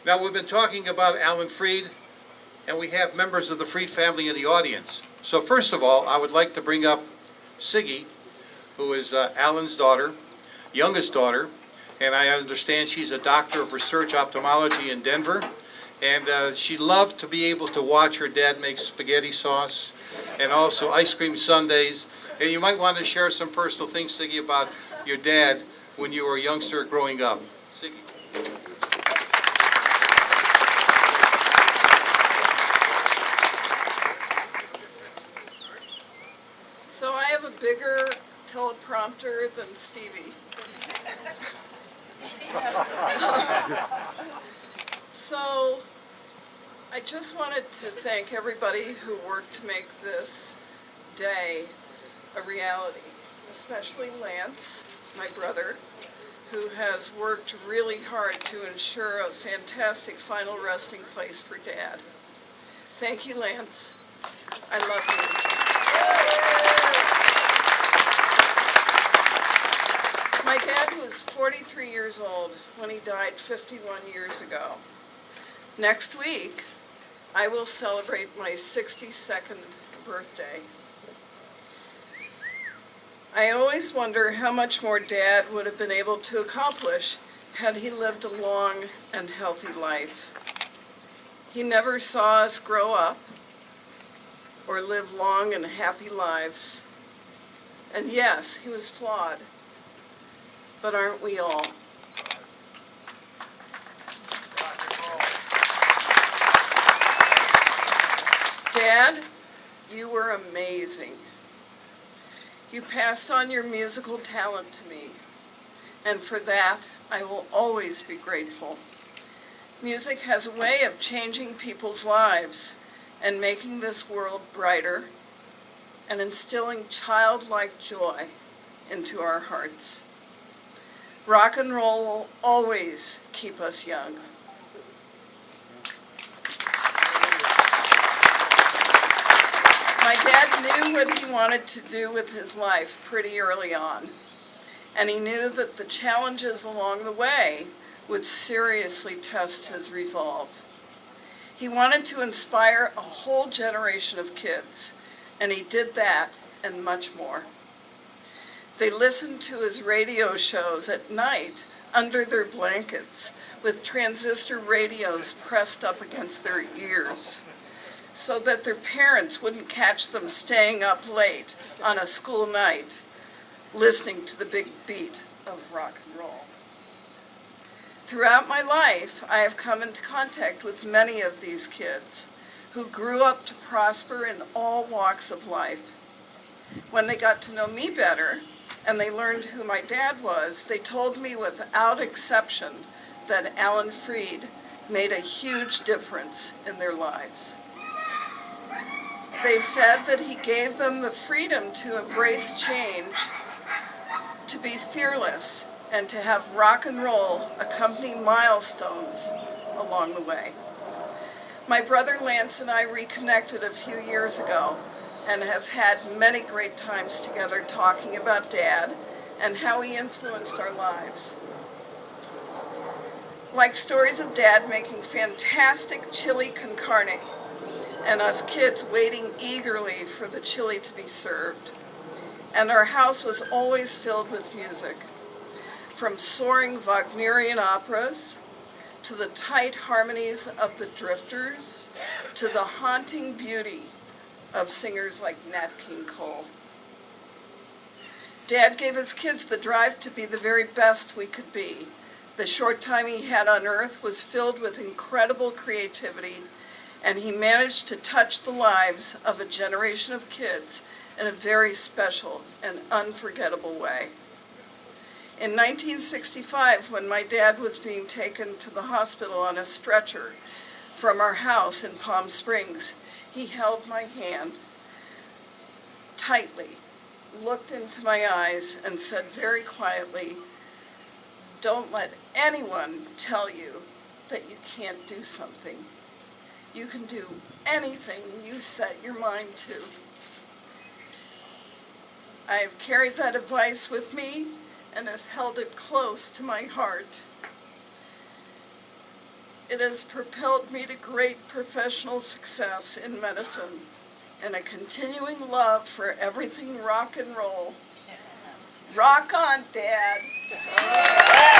Now, we've been talking about Alan Freed, and we have members of the Freed family in the audience. So first of all, I would like to bring up Siggy, who is Alan's daughter, youngest daughter, and I understand she's a doctor of research ophthalmology in Denver. And she loved to be able to watch her dad make spaghetti sauce and also ice cream sundaes. And you might want to share some personal things, Siggy, about your dad when you were a youngster growing up. Siggy. So I have a bigger teleprompter than Stevie. So I just wanted to thank everybody who worked to make this day a reality, especially Lance, my brother, who has worked really hard to ensure a fantastic final resting place for Dad. Thank you, Lance. I love you. My dad was 43 years old when he died 51 years ago. Next week, I will celebrate my 62nd birthday. I always wonder how much more Dad would have been able to accomplish had he lived a long and healthy life. He never saw us grow up or live long and happy lives. And yes, he was flawed, but aren't we all? Dad, you were amazing. You passed on your musical talent to me, and for that, I will always be grateful. Music has a way of changing people's lives and making this world brighter and instilling childlike joy into our hearts. Rock and roll will always keep us young. My dad knew what he wanted to do with his life pretty early on, and he knew that the challenges along the way would seriously test his resolve. He wanted to inspire a whole generation of kids, and he did that and much more. They listened to his radio shows at night under their blankets with transistor radios pressed up against their ears, so that their parents wouldn't catch them staying up late on a school night listening to the big beat of rock and roll. Throughout my life, I have come into contact with many of these kids who grew up to prosper in all walks of life. When they got to know me better and they learned who my dad was, they told me without exception that Alan Freed made a huge difference in their lives. They said that he gave them the freedom to embrace change, to be fearless, and to have rock and roll accompany milestones along the way. My brother Lance and I reconnected a few years ago and have had many great times together talking about Dad and how he influenced our lives. Like stories of Dad making fantastic chili con carne, and us kids waiting eagerly for the chili to be served. And our house was always filled with music, from soaring Wagnerian operas, to the tight harmonies of the Drifters, to the haunting beauty of singers like Nat King Cole. Dad gave his kids the drive to be the very best we could be. The short time he had on earth was filled with incredible creativity, and he managed to touch the lives of a generation of kids in a very special and unforgettable way. In 1965, when my dad was being taken to the hospital on a stretcher from our house in Palm Springs, he held my hand tightly, looked into my eyes, and said very quietly, "Don't let anyone tell you that you can't do something. You can do anything you set your mind to." I have carried that advice with me and have held it close to my heart. It has propelled me to great professional success in medicine and a continuing love for everything rock and roll. Rock on, Dad.